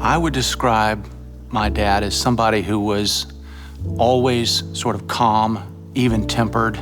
I would describe my dad as somebody who was always sort of calm, even-tempered,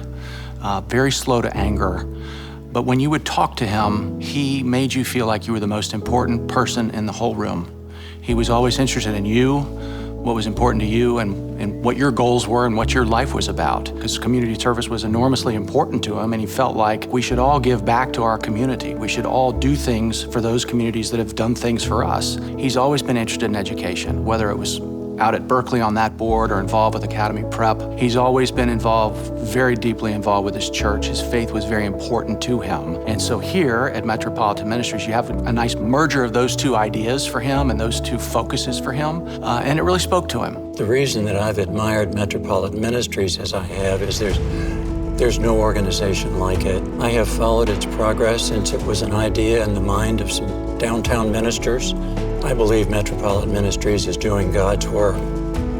very slow to anger. But when you would talk to him, he made you feel like you were the most important person in the whole room. He was always interested in you, what was important to you, and what your goals were and what your life was about. Because community service was enormously important to him, and he felt like we should all give back to our community. We should all do things for those communities that have done things for us. He's always been interested in education, whether it was out at Berkeley on that board or involved with Academy Prep. He's always been involved, very deeply involved with his church. His faith was very important to him. And so here at Metropolitan Ministries, you have a nice merger of those two ideas for him and those two focuses for him, and it really spoke to him. The reason that I've admired Metropolitan Ministries as I have is there's no organization like it. I have followed its progress since it was an idea in the mind of some downtown ministers. I believe Metropolitan Ministries is doing God's work.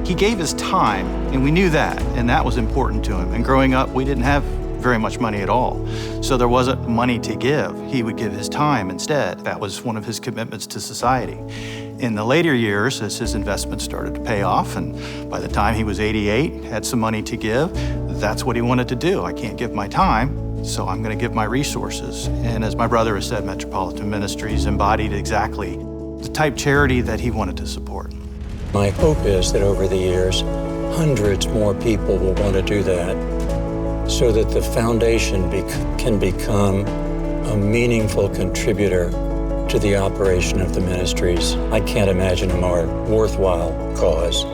He gave his time, and we knew that, and that was important to him. And growing up, we didn't have very much money at all. So there wasn't money to give. He would give his time instead. That was one of his commitments to society. In the later years, as his investments started to pay off, and by the time he was 88, had some money to give, that's what he wanted to do. I can't give my time, so I'm gonna give my resources. And as my brother has said, Metropolitan Ministries embodied exactly the type charity that he wanted to support. My hope is that over the years, hundreds more people will want to do that so that the foundation can become a meaningful contributor to the operation of the ministries. I can't imagine a more worthwhile cause.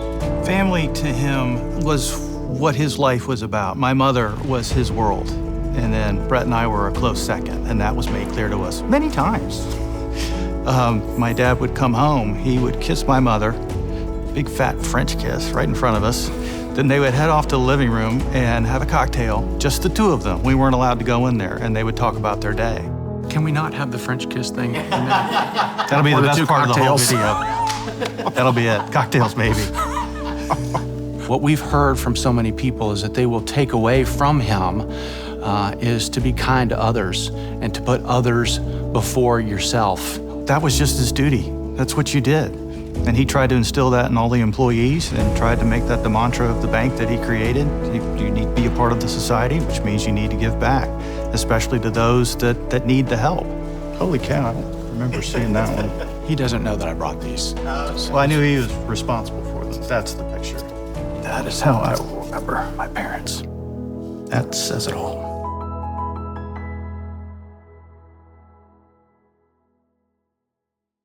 Family to him was what his life was about. My mother was his world. And then Brett and I were a close second, and that was made clear to us many times. My dad would come home, he would kiss my mother, big fat French kiss right in front of us. Then they would head off to the living room and have a cocktail, just the two of them. We weren't allowed to go in there, and they would talk about their day. Can we not have the French kiss thing? That'll be the best part of the whole video. That'll be it, cocktails maybe. What we've heard from so many people is that they will take away from him is to be kind to others and to put others before yourself. That was just his duty. That's what you did. And he tried to instill that in all the employees and tried to make that the mantra of the bank that he created. You need to be a part of the society, which means you need to give back, especially to those that need the help. Holy cow, I don't remember seeing that one. He doesn't know that I brought these. Well, I knew he was responsible for them. That's the picture. That is how I will remember my parents. That says it all.